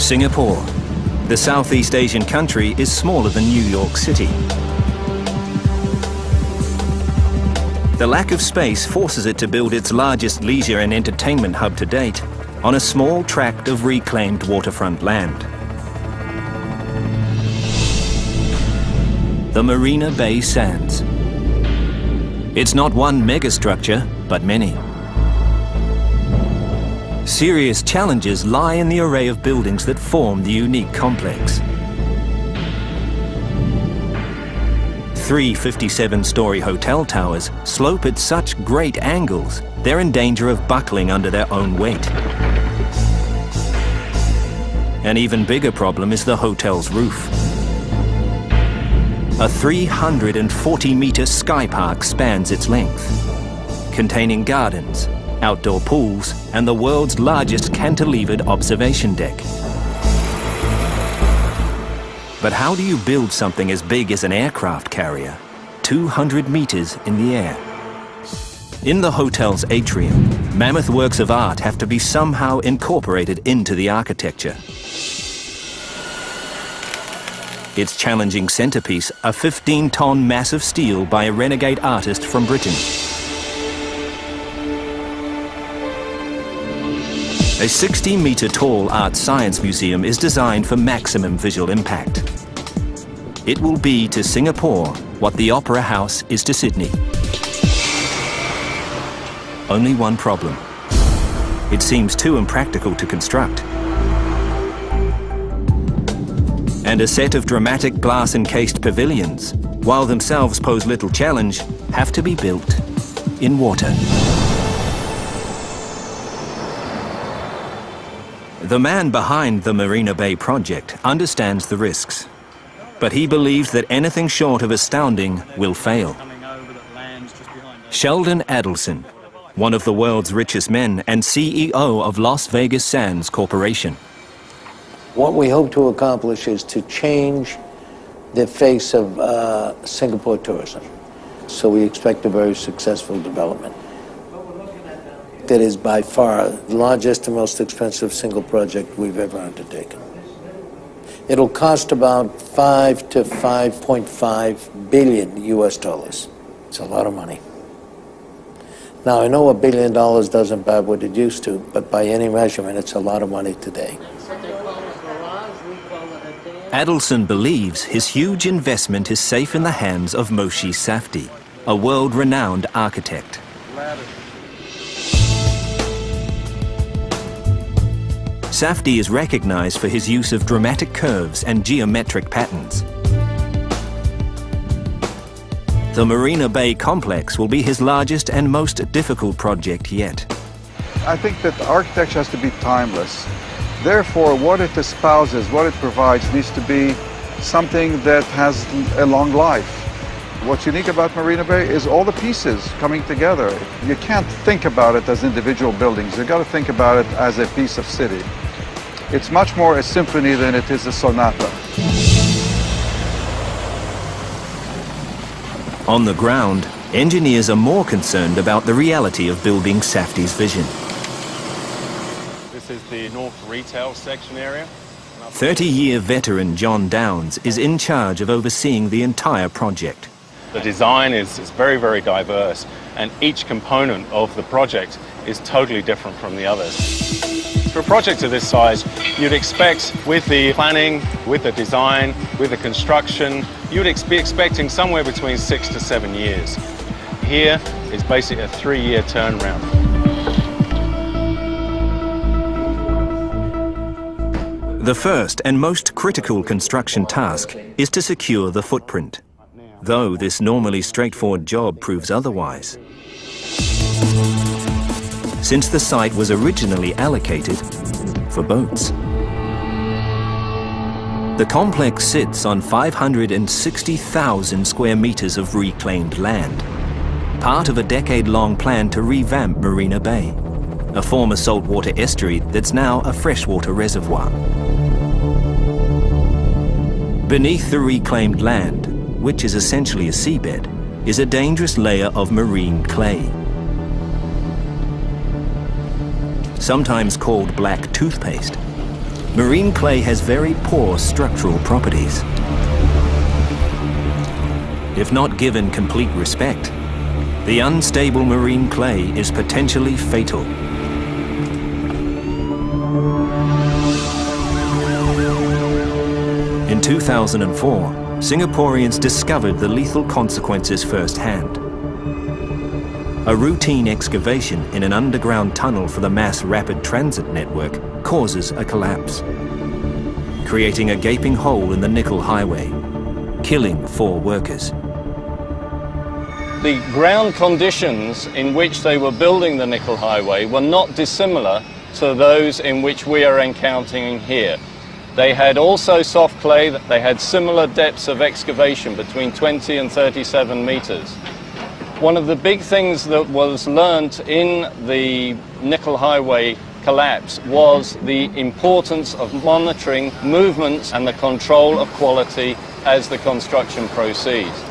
Singapore. The Southeast Asian country is smaller than New York City. The lack of space forces it to build its largest leisure and entertainment hub to date on a small tract of reclaimed waterfront land. The Marina Bay Sands. It's not one megastructure, but many. Serious challenges lie in the array of buildings that form the unique complex. 3 57-story hotel towers slope at such great angles, they're in danger of buckling under their own weight. An even bigger problem is the hotel's roof. A 340-meter sky park spans its length, containing gardens, outdoor pools, and the world's largest cantilevered observation deck. But how do you build something as big as an aircraft carrier, 200 meters in the air? In the hotel's atrium, mammoth works of art have to be somehow incorporated into the architecture. Its challenging centerpiece, a 15-ton mass of steel by a renegade artist from Britain. A 60-meter-tall art science museum is designed for maximum visual impact. It will be to Singapore what the Opera House is to Sydney. Only one problem. It seems too impractical to construct. And a set of dramatic glass-encased pavilions, while themselves pose little challenge, have to be built in water. The man behind the Marina Bay project understands the risks, but he believes that anything short of astounding will fail. Sheldon Adelson, one of the world's richest men and CEO of Las Vegas Sands Corporation. What we hope to accomplish is to change the face of Singapore tourism. So we expect a very successful development. That is by far the largest and most expensive single project we've ever undertaken. It'll cost about 5 to 5.5 billion US dollars. It's a lot of money. Now, I know $1 billion doesn't buy what it used to, but by any measurement, it's a lot of money today. Adelson believes his huge investment is safe in the hands of Moshe Safdie, a world-renowned architect. Safdie is recognized for his use of dramatic curves and geometric patterns. The Marina Bay complex will be his largest and most difficult project yet. I think that architecture has to be timeless. Therefore, what it espouses, what it provides, needs to be something that has a long life. What's unique about Marina Bay is all the pieces coming together. You can't think about it as individual buildings. You've got to think about it as a piece of city. It's much more a symphony than it is a sonata. On the ground, engineers are more concerned about the reality of building Safdie's vision. This is the North Retail section area. 30-year veteran John Downs is in charge of overseeing the entire project. The design is very, very diverse, and each component of the project is totally different from the others. For a project of this size, you'd expect with the planning, with the design, with the construction, you'd be expecting somewhere between 6 to 7 years. Here is basically a 3-year turnaround. The first and most critical construction task is to secure the footprint, though this normally straightforward job proves otherwise. Since the site was originally allocated for boats. The complex sits on 560,000 square meters of reclaimed land, part of a decade-long plan to revamp Marina Bay, a former saltwater estuary that's now a freshwater reservoir. Beneath the reclaimed land, which is essentially a seabed, is a dangerous layer of marine clay. Sometimes called black toothpaste, Marine clay has very poor structural properties. If not given complete respect, the unstable marine clay is potentially fatal. In 2004, Singaporeans discovered the lethal consequences firsthand. A routine excavation in an underground tunnel for the mass rapid transit network causes a collapse, creating a gaping hole in the nickel highway, killing 4 workers. The ground conditions in which they were building the nickel highway were not dissimilar to those in which we are encountering here. They had also soft clay, they had similar depths of excavation between 20 and 37 meters. One of the big things that was learnt in the nickel highway collapse was the importance of monitoring movements and the control of quality as the construction proceeds.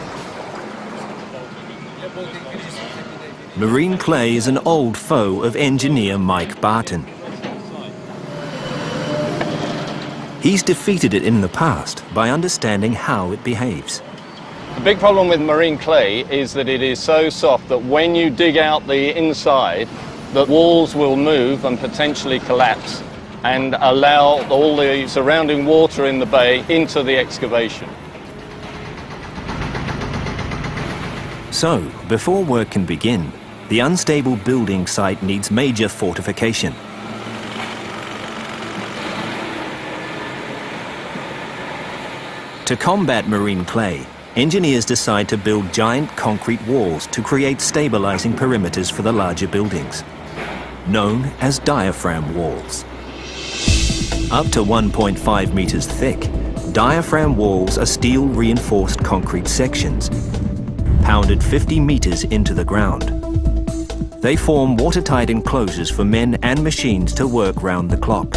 Marine clay is an old foe of engineer Mike Barton. He's defeated it in the past by understanding how it behaves. The big problem with marine clay is that it is so soft that when you dig out the inside, the walls will move and potentially collapse and allow all the surrounding water in the bay into the excavation. So, before work can begin, the unstable building site needs major fortification. To combat marine clay, engineers decide to build giant concrete walls to create stabilizing perimeters for the larger buildings, known as diaphragm walls. Up to 1.5 meters thick, diaphragm walls are steel-reinforced concrete sections, pounded 50 meters into the ground. They form watertight enclosures for men and machines to work round the clock.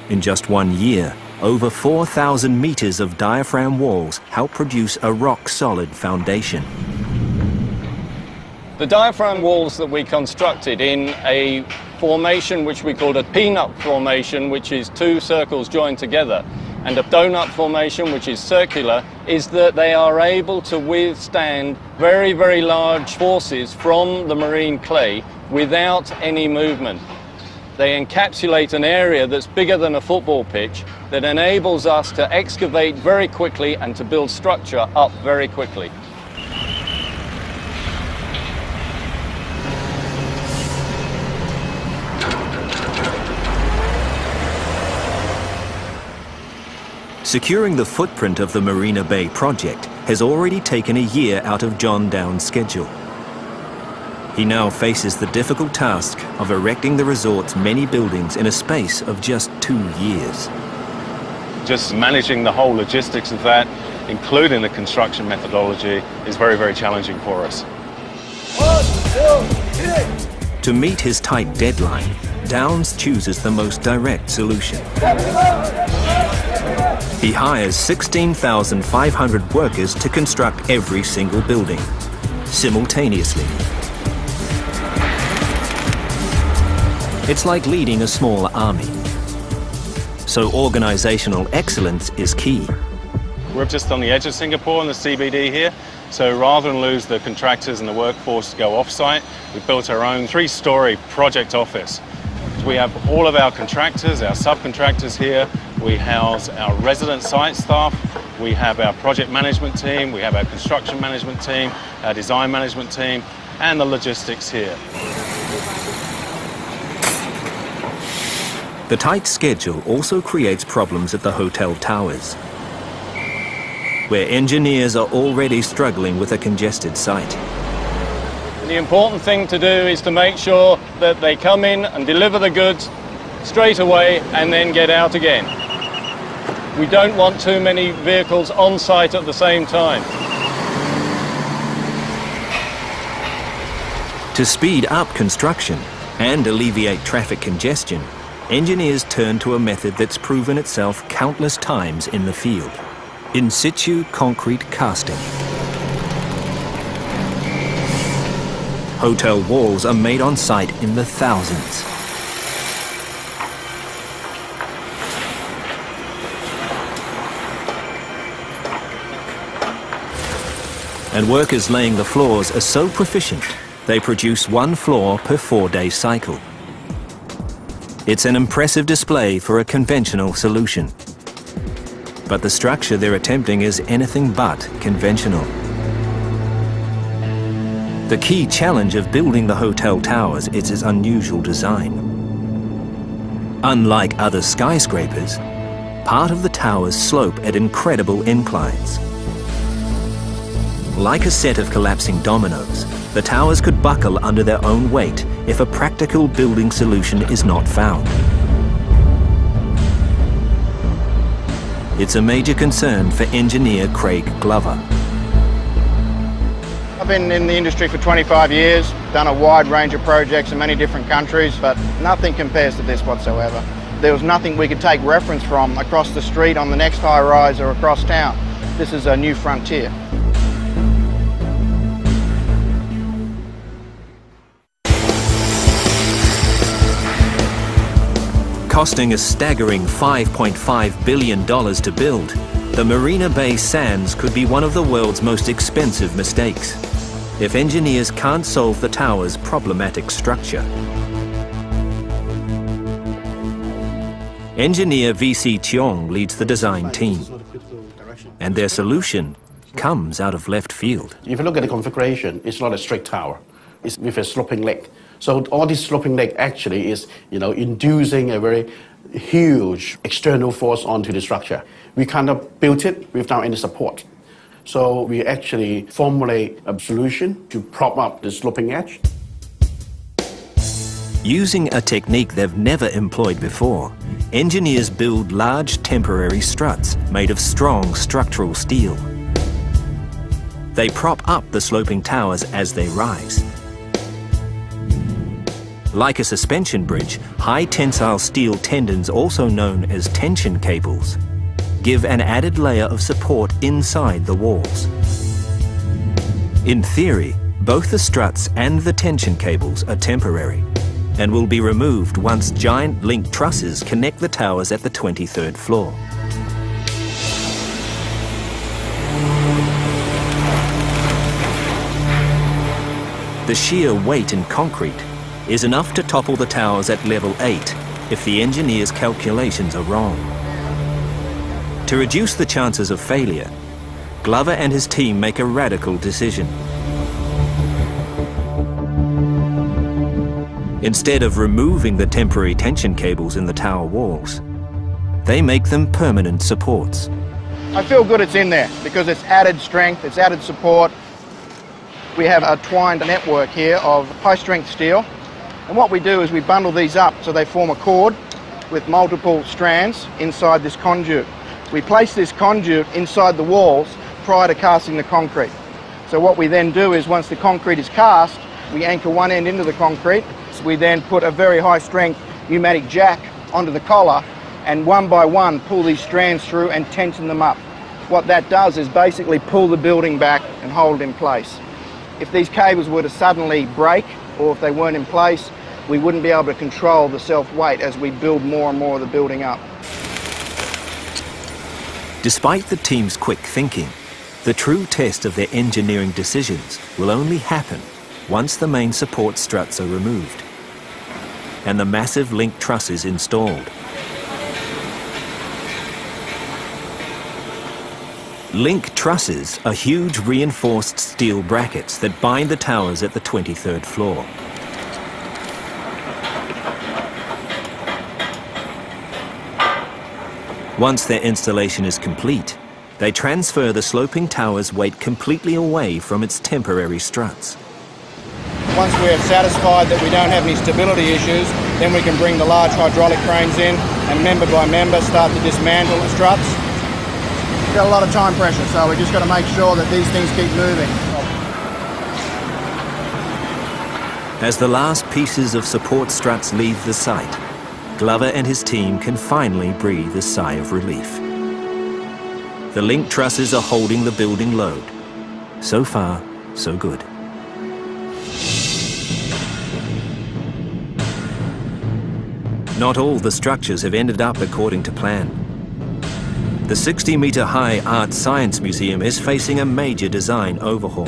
In just 1 year, over 4,000 meters of diaphragm walls help produce a rock-solid foundation. The diaphragm walls that we constructed in a formation which we called a peanut formation, which is 2 circles joined together, and a donut formation, which is circular, is that they are able to withstand very, very large forces from the marine clay without any movement. They encapsulate an area that's bigger than a football pitch that enables us to excavate very quickly and to build structure up very quickly. Securing the footprint of the Marina Bay project has already taken a year out of John Downes' schedule. He now faces the difficult task of erecting the resort's many buildings in a space of just 2 years. Just managing the whole logistics of that, including the construction methodology, is very, very challenging for us. 1, 2, 3. To meet his tight deadline, Downes chooses the most direct solution. He hires 16,500 workers to construct every single building, simultaneously. It's like leading a small army. So organizational excellence is key. We're just on the edge of Singapore in the CBD here, so rather than lose the contractors and the workforce to go off-site, we built our own 3-story project office. We have all of our contractors, our subcontractors here. We house our resident site staff. We have our project management team. We have our construction management team, our design management team, and the logistics here. The tight schedule also creates problems at the hotel towers, where engineers are already struggling with a congested site. The important thing to do is to make sure that they come in and deliver the goods straight away and then get out again. We don't want too many vehicles on site at the same time. To speed up construction and alleviate traffic congestion, engineers turn to a method that's proven itself countless times in the field: in situ concrete casting. Hotel walls are made on site in the thousands. And workers laying the floors are so proficient, they produce 1 floor per 4-day cycle. It's an impressive display for a conventional solution. But the structure they're attempting is anything but conventional. The key challenge of building the hotel towers is its unusual design. Unlike other skyscrapers, part of the towers slope at incredible inclines. Like a set of collapsing dominoes, the towers could buckle under their own weight if a practical building solution is not found. It's a major concern for engineer Craig Glover. I've been in the industry for 25 years, done a wide range of projects in many different countries, but nothing compares to this whatsoever. There was nothing we could take reference from across the street on the next high-rise or across town. This is a new frontier. Costing a staggering $5.5 billion to build, the Marina Bay Sands could be one of the world's most expensive mistakes if engineers can't solve the tower's problematic structure. Engineer VC Cheong leads the design team, and their solution comes out of left field. If you look at the configuration, it's not a straight tower. It's with a sloping leg. So all this sloping leg actually is, inducing a very huge external force onto the structure. We kind of built it without any support. So we actually formulate a solution to prop up the sloping edge. Using a technique they've never employed before, engineers build large temporary struts made of strong structural steel. They prop up the sloping towers as they rise. Like a suspension bridge, high tensile steel tendons, also known as tension cables, give an added layer of support inside the walls. In theory, both the struts and the tension cables are temporary and will be removed once giant link trusses connect the towers at the 23rd floor. The sheer weight in concrete is enough to topple the towers at level 8 if the engineer's calculations are wrong. To reduce the chances of failure, Glover and his team make a radical decision. Instead of removing the temporary tension cables in the tower walls, they make them permanent supports. I feel good it's in there because it's added strength, it's added support. We have a twined network here of high-strength steel. And what we do is we bundle these up so they form a cord with multiple strands inside this conduit. We place this conduit inside the walls prior to casting the concrete. So what we then do is once the concrete is cast, we anchor one end into the concrete. We then put a very high-strength pneumatic jack onto the collar and one by one pull these strands through and tension them up. What that does is basically pull the building back and hold it in place. If these cables were to suddenly break, or if they weren't in place, we wouldn't be able to control the self-weight as we build more and more of the building up. Despite the team's quick thinking, the true test of their engineering decisions will only happen once the main support struts are removed and the massive link trusses installed. Link trusses are huge reinforced steel brackets that bind the towers at the 23rd floor. Once their installation is complete, they transfer the sloping tower's weight completely away from its temporary struts. Once we're satisfied that we don't have any stability issues, then we can bring the large hydraulic cranes in and member by member start to dismantle the struts. We've got a lot of time pressure, so we just got to make sure that these things keep moving. As the last pieces of support struts leave the site, Glover and his team can finally breathe a sigh of relief. The link trusses are holding the building load. So far, so good. Not all the structures have ended up according to plan. The 60-metre-high Art Science Museum is facing a major design overhaul.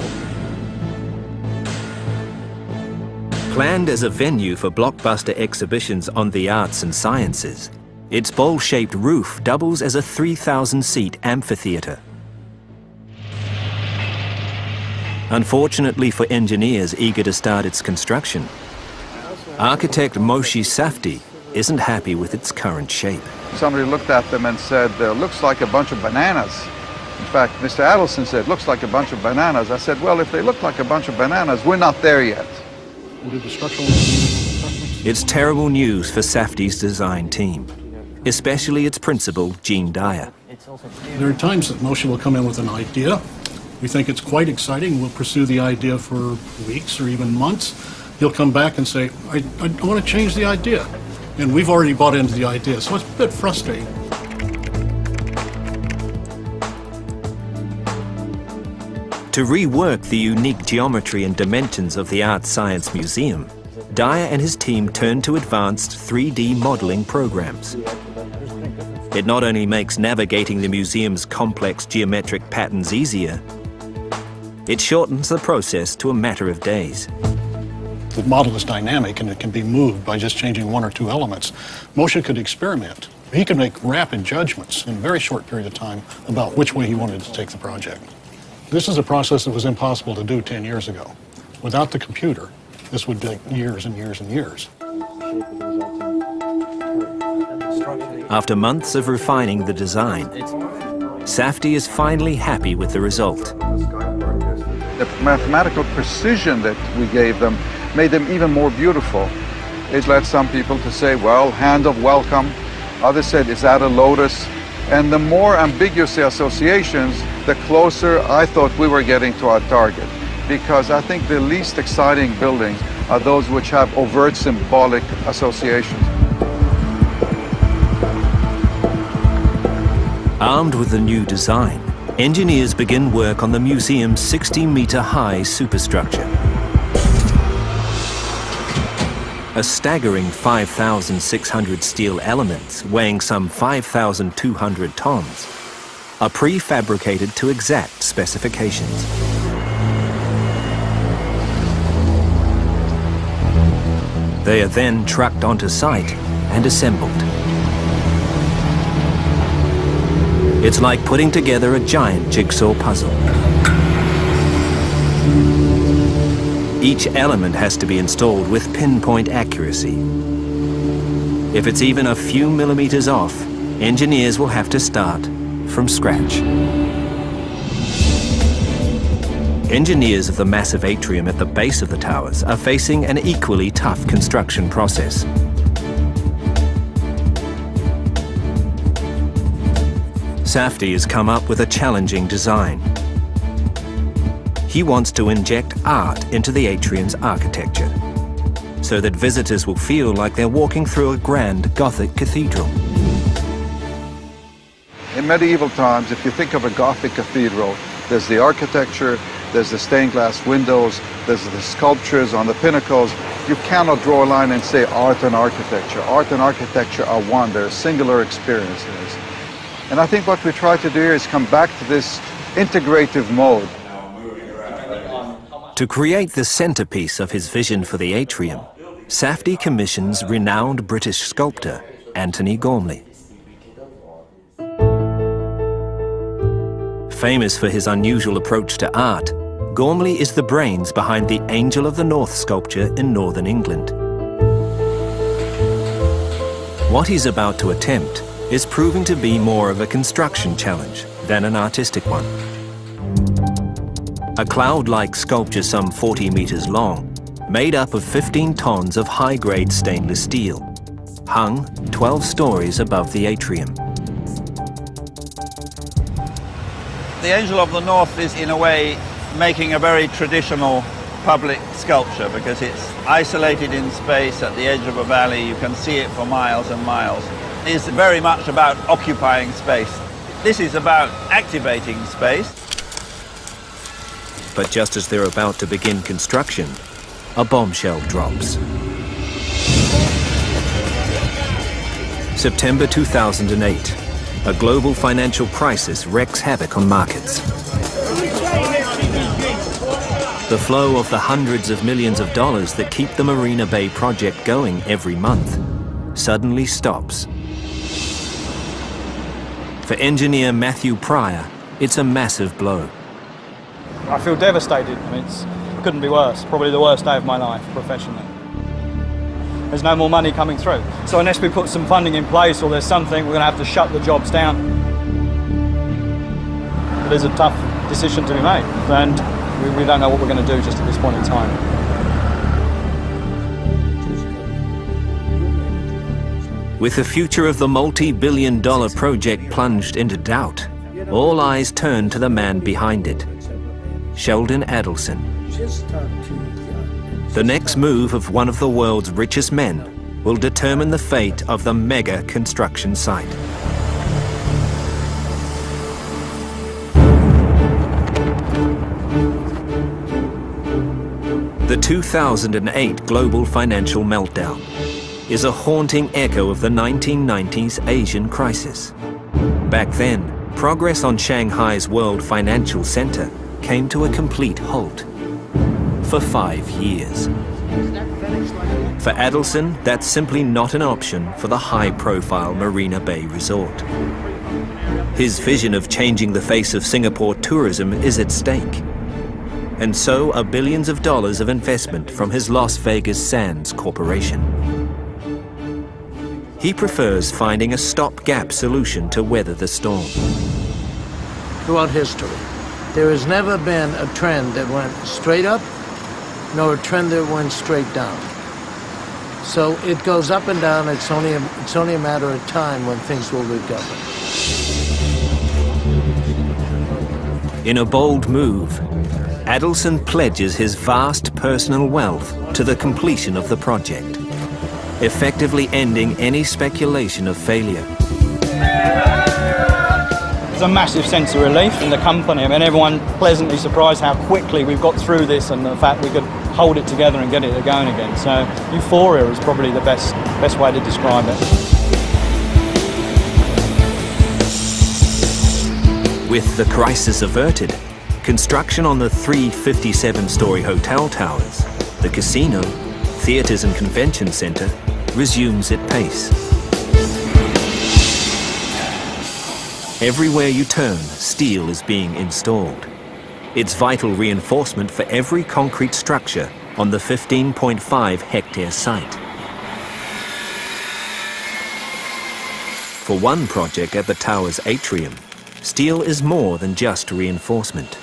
Planned as a venue for blockbuster exhibitions on the arts and sciences, its bowl-shaped roof doubles as a 3,000-seat amphitheatre. Unfortunately for engineers eager to start its construction, architect Moshe Safdie isn't happy with its current shape. Somebody looked at them and said, looks like a bunch of bananas. In fact, Mr. Adelson said, looks like a bunch of bananas. I said, well, if they look like a bunch of bananas, we're not there yet. It's terrible news for Safdie's design team, especially its principal, Gene Dyer. There are times that Moshe will come in with an idea. We think it's quite exciting. We'll pursue the idea for weeks or even months. He'll come back and say, I want to change the idea. And we've already bought into the idea, so it's a bit frustrating. To rework the unique geometry and dimensions of the Art Science Museum, Dyer and his team turned to advanced 3D modelling programs. It not only makes navigating the museum's complex geometric patterns easier, it shortens the process to a matter of days. The model is dynamic and it can be moved by just changing one or two elements. Moshe could experiment. He could make rapid judgments in a very short period of time about which way he wanted to take the project. This is a process that was impossible to do 10 years ago. Without the computer, this would take years and years and years. After months of refining the design, Safdie is finally happy with the result. The mathematical precision that we gave them made them even more beautiful. It led some people to say, well, hand of welcome. Others said, is that a lotus? And the more ambiguous the associations, the closer I thought we were getting to our target. Because I think the least exciting buildings are those which have overt symbolic associations. Armed with the new design, engineers begin work on the museum's 60-metre-high superstructure. A staggering 5,600 steel elements, weighing some 5,200 tons, are prefabricated to exact specifications. They are then trucked onto site and assembled. It's like putting together a giant jigsaw puzzle. Each element has to be installed with pinpoint accuracy. If it's even a few millimeters off, engineers will have to start from scratch. Engineers of the massive atrium at the base of the towers are facing an equally tough construction process. Safdie has come up with a challenging design. He wants to inject art into the atrium's architecture, so that visitors will feel like they're walking through a grand Gothic cathedral. In medieval times, if you think of a Gothic cathedral, there's the architecture, there's the stained glass windows, there's the sculptures on the pinnacles. You cannot draw a line and say art and architecture. Art and architecture are one, they're singular experiences. And I think what we try to do here is come back to this integrative mode. To create the centerpiece of his vision for the atrium, Safdie commissions renowned British sculptor Antony Gormley. Famous for his unusual approach to art, Gormley is the brains behind the Angel of the North sculpture in northern England. What he's about to attempt is proving to be more of a construction challenge than an artistic one. A cloud-like sculpture some 40 meters long, made up of 15 tons of high-grade stainless steel, hung 12 stories above the atrium. The Angel of the North is, in a way, making a very traditional public sculpture because it's isolated in space at the edge of a valley. You can see it for miles and miles. It's very much about occupying space. This is about activating space. But just as they're about to begin construction, a bombshell drops. September 2008, a global financial crisis wreaks havoc on markets. The flow of the hundreds of millions of dollars that keep the Marina Bay project going every month suddenly stops. For engineer Matthew Pryor, it's a massive blow. I feel devastated. I mean, it couldn't be worse. Probably the worst day of my life professionally. There's no more money coming through. So unless we put some funding in place or there's something, we're going to have to shut the jobs down. It is a tough decision to be made, and we don't know what we're going to do just at this point in time. With the future of the multi-billion-dollar project plunged into doubt, all eyes turn to the man behind it, Sheldon Adelson. The next move of one of the world's richest men will determine the fate of the mega construction site. The 2008 global financial meltdown is a haunting echo of the 1990s Asian crisis. Back then, progress on Shanghai's World Financial Center came to a complete halt for 5 years. For Adelson, that's simply not an option for the high-profile Marina Bay resort. His vision of changing the face of Singapore tourism is at stake. And so are billions of dollars of investment from his Las Vegas Sands Corporation. He prefers finding a stopgap solution to weather the storm. Throughout history, there has never been a trend that went straight up, nor a trend that went straight down. So it goes up and down. It's only a matter of time when things will recover. In a bold move, Adelson pledges his vast personal wealth to the completion of the project, effectively ending any speculation of failure. There's a massive sense of relief in the company. I mean, everyone pleasantly surprised how quickly we've got through this and the fact we could hold it together and get it going again. So euphoria is probably the best way to describe it. With the crisis averted, construction on the 3 57-story hotel towers, the casino, theatres and convention centre resumes at pace. Everywhere you turn, steel is being installed. It's vital reinforcement for every concrete structure on the 15.5-hectare site. For one project at the tower's atrium, steel is more than just reinforcement.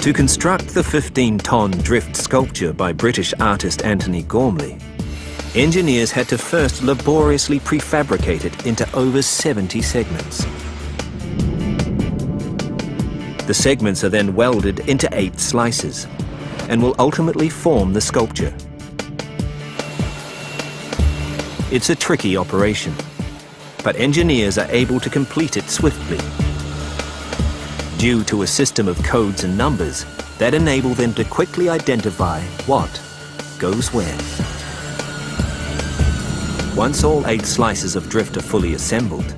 To construct the 15-ton drift sculpture by British artist Anthony Gormley, engineers had to first laboriously prefabricate it into over 70 segments. The segments are then welded into 8 slices and will ultimately form the sculpture. It's a tricky operation, but engineers are able to complete it swiftly, due to a system of codes and numbers that enable them to quickly identify what goes where. Once all 8 slices of drift are fully assembled,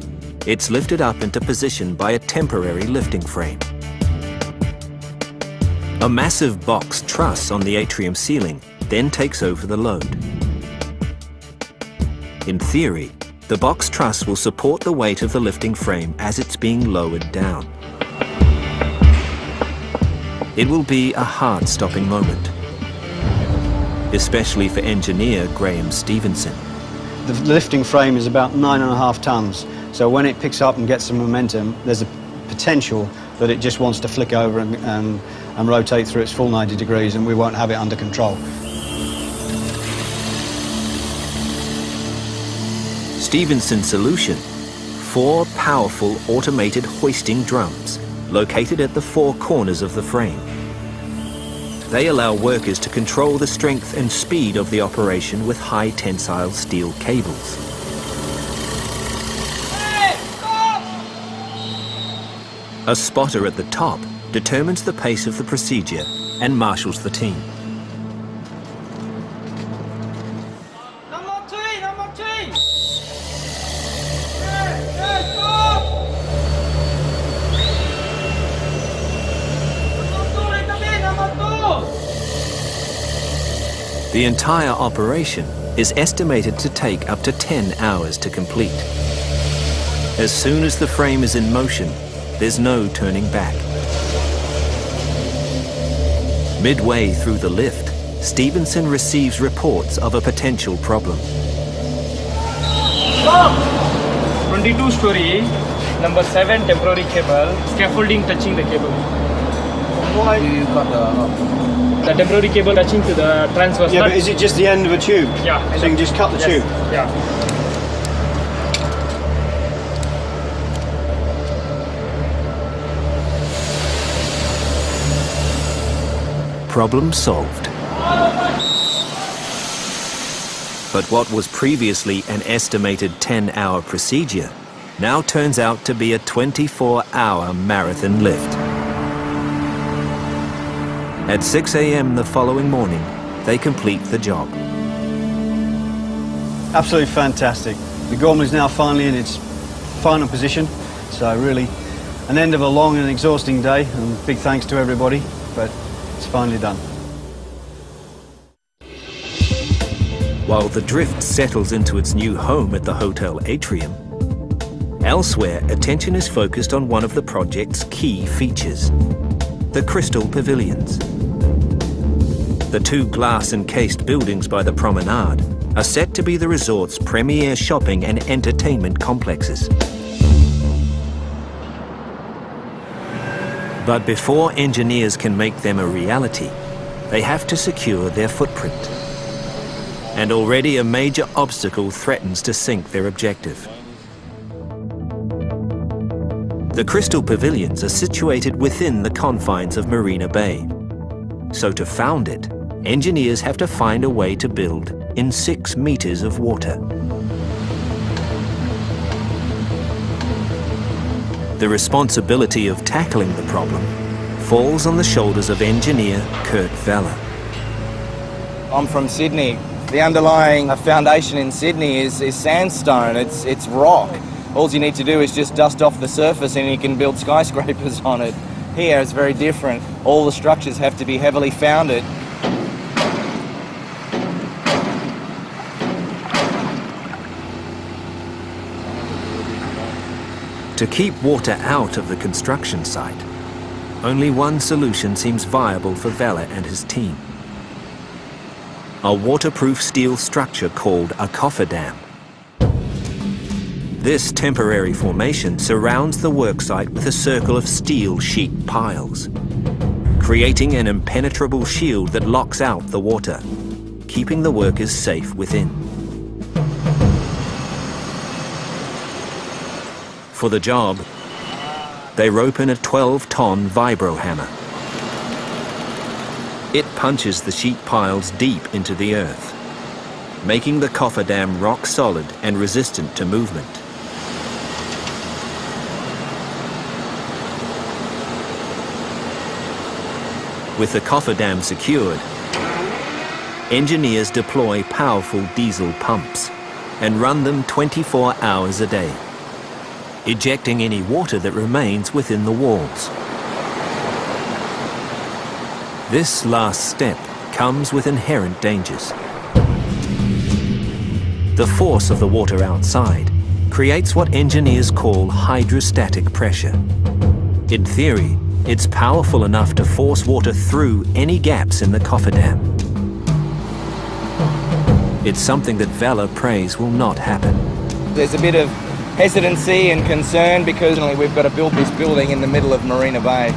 it's lifted up into position by a temporary lifting frame. A massive box truss on the atrium ceiling then takes over the load. In theory, the box truss will support the weight of the lifting frame as it's being lowered down. It will be a heart-stopping moment, especially for engineer Graham Stevenson. The lifting frame is about 9.5 tons, so when it picks up and gets some momentum, there's a potential that it just wants to flick over and rotate through its full 90 degrees, and we won't have it under control. Stevenson's solution: 4 powerful automated hoisting drums located at the 4 corners of the frame. They allow workers to control the strength and speed of the operation with high tensile steel cables. A spotter at the top determines the pace of the procedure and marshals the team. The entire operation is estimated to take up to 10 hours to complete. As soon as the frame is in motion, there's no turning back. Midway through the lift, Stevenson receives reports of a potential problem. 22-story, number 7 temporary cable, scaffolding touching the cable. Why you got The temporary cable touching to the transverse. Yeah, but is it just the end of a tube? Yeah. So you can just cut the tube? Yeah. Problem solved. But what was previously an estimated 10-hour procedure now turns out to be a 24-hour marathon lift. At 6 a.m. the following morning, they complete the job. Absolutely fantastic. The Gorman is now finally in its final position, so really an end of a long and exhausting day, and big thanks to everybody, but it's finally done. While the drift settles into its new home at the hotel atrium, elsewhere attention is focused on one of the project's key features, the Crystal Pavilions. The two glass-encased buildings by the promenade are set to be the resort's premier shopping and entertainment complexes. But before engineers can make them a reality, they have to secure their footprint. And already a major obstacle threatens to sink their objective. The Crystal Pavilions are situated within the confines of Marina Bay. So to found it, engineers have to find a way to build in 6 meters of water. The responsibility of tackling the problem falls on the shoulders of engineer Kurt Vella. I'm from Sydney. The underlying foundation in Sydney is sandstone, it's rock. All you need to do is just dust off the surface and you can build skyscrapers on it. Here it's very different. All the structures have to be heavily founded. To keep water out of the construction site, only one solution seems viable for Vella and his team. A waterproof steel structure called a cofferdam. This temporary formation surrounds the worksite with a circle of steel sheet piles, creating an impenetrable shield that locks out the water, keeping the workers safe within. For the job, they rope in a 12-ton vibro hammer. It punches the sheet piles deep into the earth, making the cofferdam rock solid and resistant to movement. With the cofferdam secured, engineers deploy powerful diesel pumps and run them 24 hours a day, ejecting any water that remains within the walls. This last step comes with inherent dangers. The force of the water outside creates what engineers call hydrostatic pressure. In theory, it's powerful enough to force water through any gaps in the cofferdam. It's something that Vella prays will not happen. There's a bit of hesitancy and concern because we've got to build this building in the middle of Marina Bay.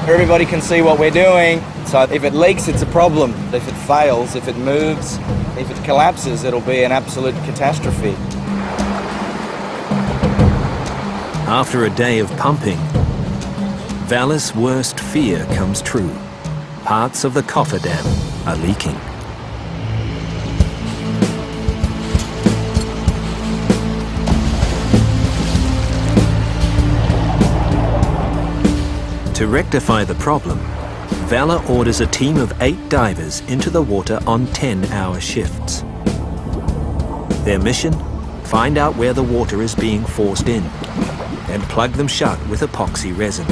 Everybody can see what we're doing, so if it leaks, it's a problem. If it fails, if it moves, if it collapses, it'll be an absolute catastrophe. After a day of pumping, Vella's worst fear comes true. Parts of the cofferdam are leaking. To rectify the problem, Vella orders a team of 8 divers into the water on 10-hour shifts. Their mission? Find out where the water is being forced in and plug them shut with epoxy resin.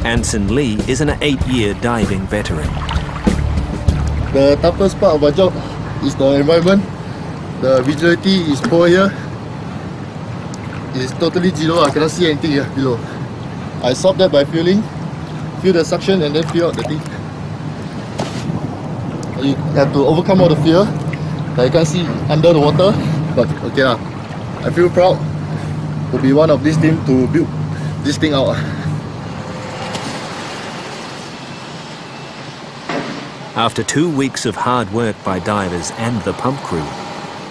Anson Lee is an 8-year diving veteran. The toughest part of our job is the environment. The visibility is poor here. It's totally zero. I cannot see anything here below. I solve that by feel the suction and then feel out the thing. You have to overcome all the fear that you can't see under the water. But okay, I feel proud to be one of this team to build this thing out. After 2 weeks of hard work by divers and the pump crew,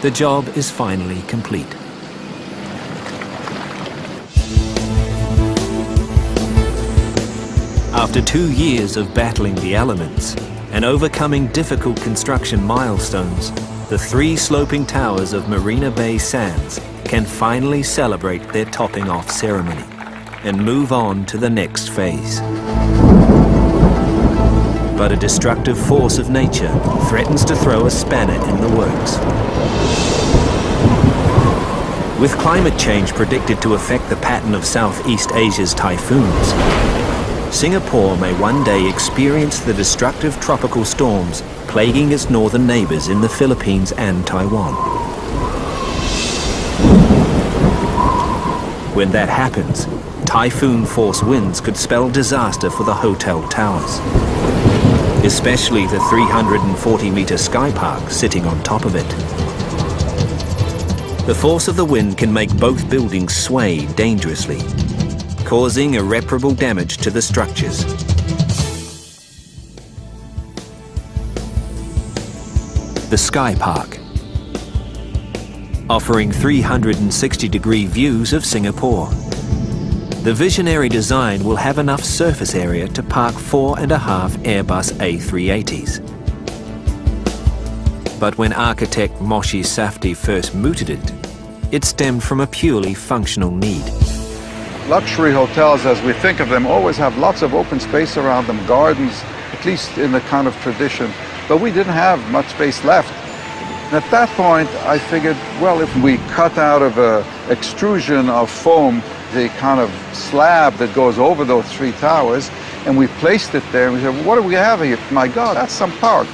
the job is finally complete. After 2 years of battling the elements and overcoming difficult construction milestones, the 3 sloping towers of Marina Bay Sands can finally celebrate their topping off ceremony and move on to the next phase. But a destructive force of nature threatens to throw a spanner in the works. With climate change predicted to affect the pattern of Southeast Asia's typhoons, Singapore may one day experience the destructive tropical storms plaguing its northern neighbors in the Philippines and Taiwan. When that happens, typhoon-force winds could spell disaster for the hotel towers, especially the 340-meter sky park sitting on top of it. The force of the wind can make both buildings sway dangerously, causing irreparable damage to the structures. The Sky Park, offering 360-degree views of Singapore. The visionary design will have enough surface area to park 4.5 Airbus A380s. But when architect Moshi Safdie first mooted it, it stemmed from a purely functional need. Luxury hotels, as we think of them, always have lots of open space around them, gardens, at least in the kind of tradition. But we didn't have much space left. And at that point, I figured, well, if we cut out of an extrusion of foam the kind of slab that goes over those 3 towers, and we placed it there, and we said, what do we have here? My God, that's some park.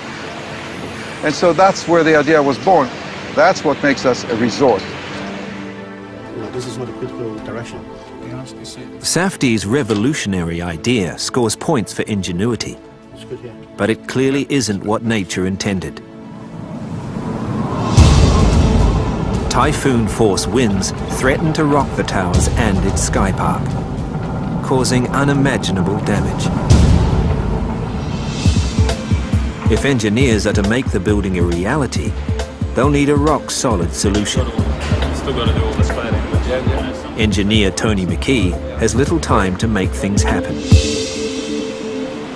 And so that's where the idea was born. That's what makes us a resort. This is not a critical direction. Safdie's revolutionary idea scores points for ingenuity, but it clearly isn't what nature intended. Typhoon-force winds threaten to rock the towers and its sky park, causing unimaginable damage. If engineers are to make the building a reality, they'll need a rock-solid solution. Still got to do all this cladding. Engineer Tony McKee has little time to make things happen.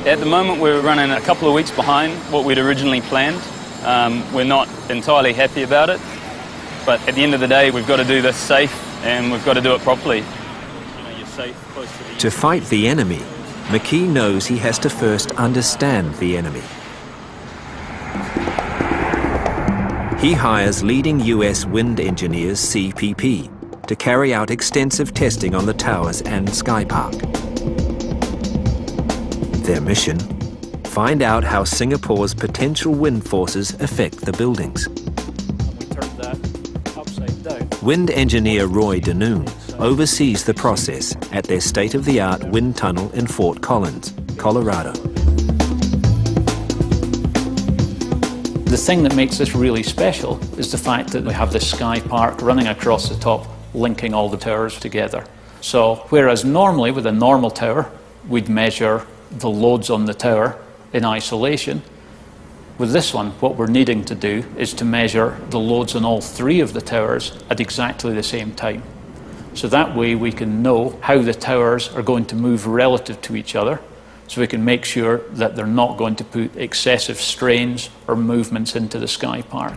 At the moment, we're running a couple of weeks behind what we'd originally planned. We're not entirely happy about it, but at the end of the day, we've got to do this safe and we've got to do it properly. You're safe close to To fight the enemy, McKee knows he has to first understand the enemy. He hires leading US wind engineers CPP to carry out extensive testing on the towers and Sky Park. Their mission? Find out how Singapore's potential wind forces affect the buildings. We turned that upside down. Wind engineer Roy Danoon oversees the process at their state-of-the-art wind tunnel in Fort Collins, Colorado. The thing that makes this really special is the fact that we have this sky park running across the top, linking all the towers together. So whereas normally with a normal tower, we'd measure the loads on the tower in isolation, with this one, what we're needing to do is to measure the loads on all 3 of the towers at exactly the same time. So that way we can know how the towers are going to move relative to each other, so we can make sure that they're not going to put excessive strains or movements into the sky park.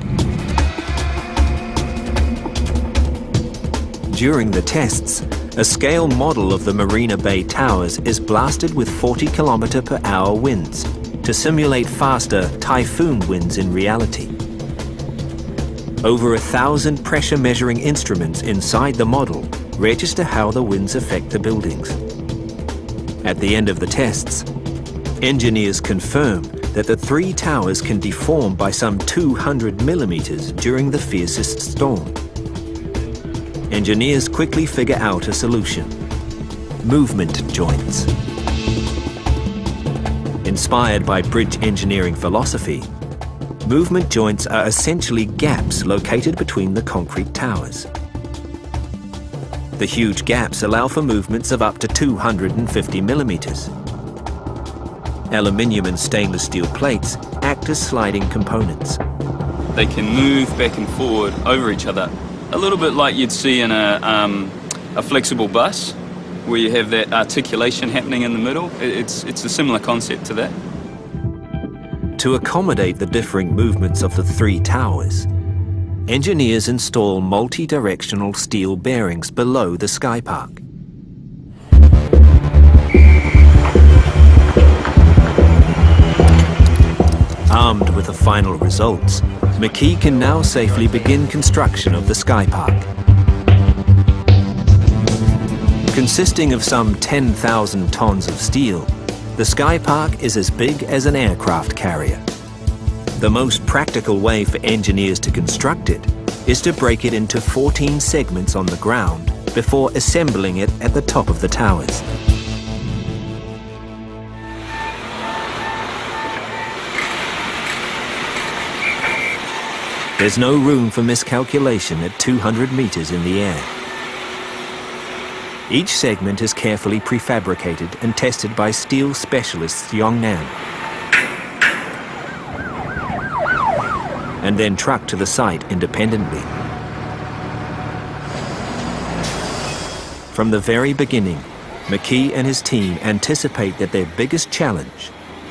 During the tests, a scale model of the Marina Bay Towers is blasted with 40km/h winds to simulate faster typhoon winds in reality. Over 1,000 pressure measuring instruments inside the model register how the winds affect the buildings. At the end of the tests, engineers confirm that the three towers can deform by some 200 millimeters during the fiercest storm. Engineers quickly figure out a solution: movement joints. Inspired by bridge engineering philosophy, movement joints are essentially gaps located between the concrete towers. The huge gaps allow for movements of up to 250 millimeters. Aluminium and stainless steel plates act as sliding components. They can move back and forward over each other, a little bit like you'd see in a flexible bus, where you have that articulation happening in the middle. It's a similar concept to that. To accommodate the differing movements of the three towers, engineers install multi-directional steel bearings below the sky park. Armed with the final results, McKee can now safely begin construction of the sky park. Consisting of some 10,000 tons of steel, the sky park is as big as an aircraft carrier. The most practical way for engineers to construct it is to break it into 14 segments on the ground before assembling it at the top of the towers. There's no room for miscalculation at 200 meters in the air. Each segment is carefully prefabricated and tested by steel specialists Yongnan, and then trucked to the site independently. From the very beginning, McKee and his team anticipate that their biggest challenge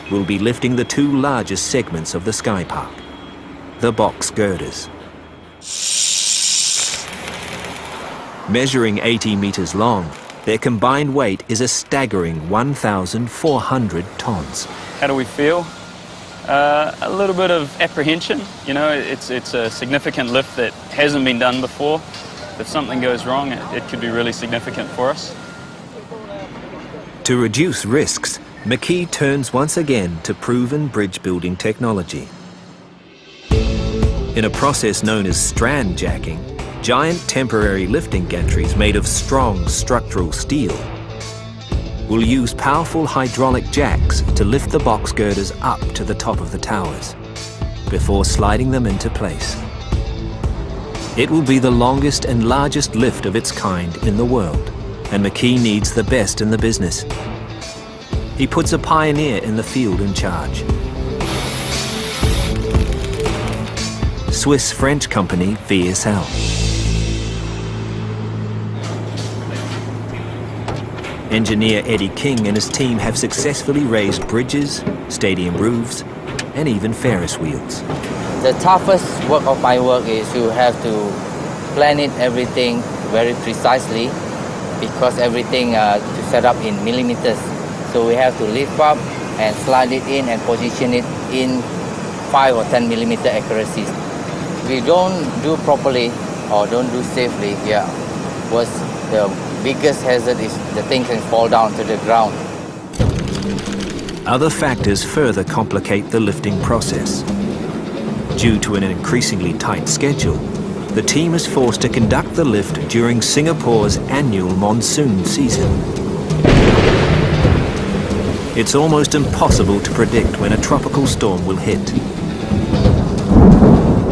will be lifting the two largest segments of the sky park, the box girders. Measuring 80 meters long, their combined weight is a staggering 1,400 tons. How do we feel? A little bit of apprehension. You know, it's a significant lift that hasn't been done before. If something goes wrong, it could be really significant for us. To reduce risks, McKee turns once again to proven bridge building technology. In a process known as strand jacking, giant temporary lifting gantries made of strong structural steel will use powerful hydraulic jacks to lift the box girders up to the top of the towers before sliding them into place. It will be the longest and largest lift of its kind in the world, and McKee needs the best in the business. He puts a pioneer in the field in charge. Swiss-French company VSL. Engineer Eddie King and his team have successfully raised bridges, stadium roofs, and even Ferris wheels. The toughest work of my work is you have to plan it everything very precisely, because everything to set up in millimeters. So we have to lift up and slide it in and position it in 5 or 10 millimeter accuracies. We don't do properly or don't do safely, what's the biggest hazard is the thing can fall down to the ground. Other factors further complicate the lifting process. Due to an increasingly tight schedule, the team is forced to conduct the lift during Singapore's annual monsoon season. It's almost impossible to predict when a tropical storm will hit.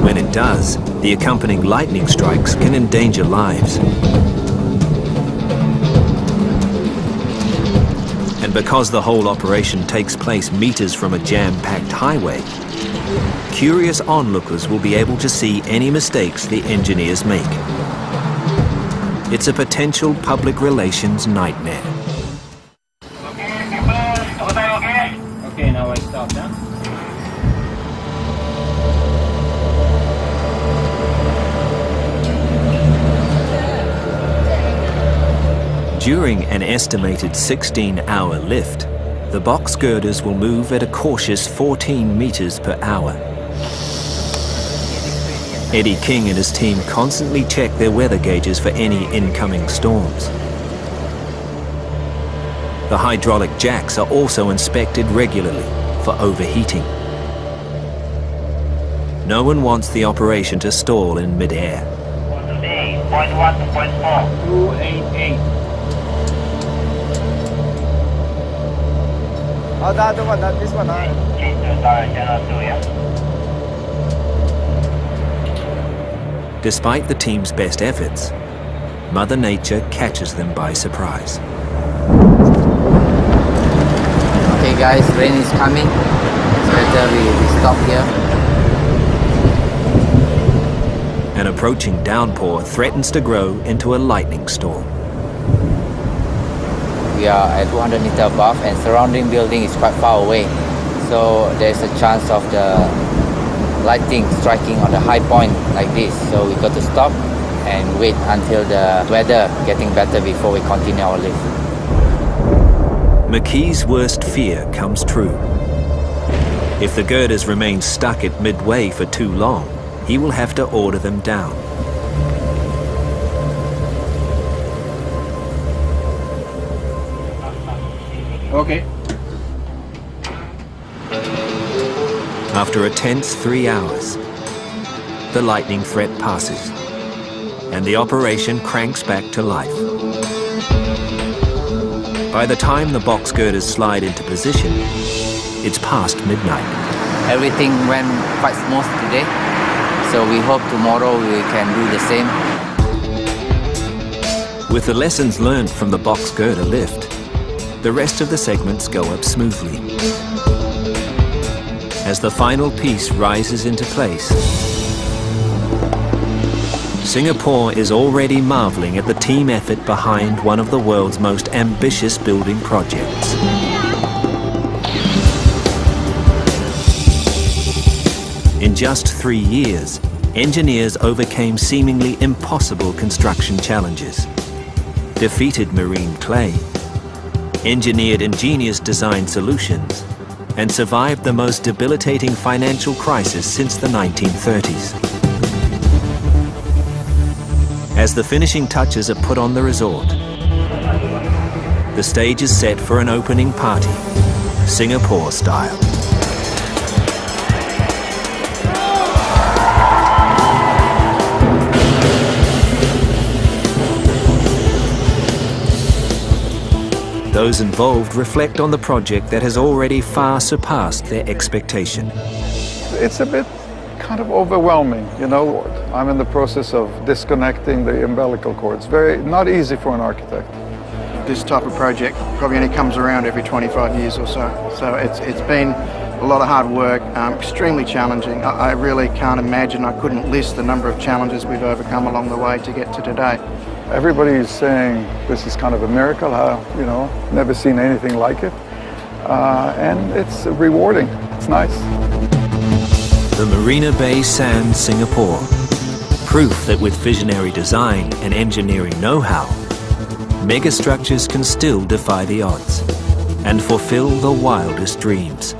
When it does, the accompanying lightning strikes can endanger lives. And because the whole operation takes place meters from a jam-packed highway, curious onlookers will be able to see any mistakes the engineers make. It's a potential public relations nightmare. Okay, now I stop now. During an estimated 16-hour lift, the box girders will move at a cautious 14 meters per hour. Eddie King and his team constantly check their weather gauges for any incoming storms. The hydraulic jacks are also inspected regularly for overheating. No one wants the operation to stall in mid-air. Today, point 1 to point 4. 288. This one. Change to channel 2, yeah? Despite the team's best efforts, Mother Nature catches them by surprise. Okay guys, rain is coming. It's better we stop here. An approaching downpour threatens to grow into a lightning storm. We are at 200 meters above and surrounding building is quite far away. So there's a chance of the lightning striking on the high point like this. So we got to stop and wait until the weather getting better before we continue our lift. McKee's worst fear comes true. If the girders remain stuck at midway for too long, he will have to order them down. Okay. After a tense 3 hours, the lightning threat passes, and the operation cranks back to life. By the time the box girders slide into position, it's past midnight. Everything went quite smooth today, so we hope tomorrow we can do the same. With the lessons learned from the box girder lift, the rest of the segments go up smoothly. As the final piece rises into place, Singapore is already marveling at the team effort behind one of the world's most ambitious building projects. In just 3 years, engineers overcame seemingly impossible construction challenges, defeated marine clay, engineered ingenious design solutions, and survived the most debilitating financial crisis since the 1930s. As the finishing touches are put on the resort, the stage is set for an opening party, Singapore style. Those involved reflect on the project that has already far surpassed their expectation. It's a bit kind of overwhelming, you know. I'm in the process of disconnecting the umbilical cords. Not easy for an architect. This type of project probably only comes around every 25 years or so. So it's been a lot of hard work, extremely challenging. I really can't imagine, I couldn't list the number of challenges we've overcome along the way to get to today. Everybody is saying this is kind of a miracle, you know, never seen anything like it. And it's rewarding, it's nice. The Marina Bay Sands, Singapore. Proof that with visionary design and engineering know-how, megastructures can still defy the odds and fulfill the wildest dreams.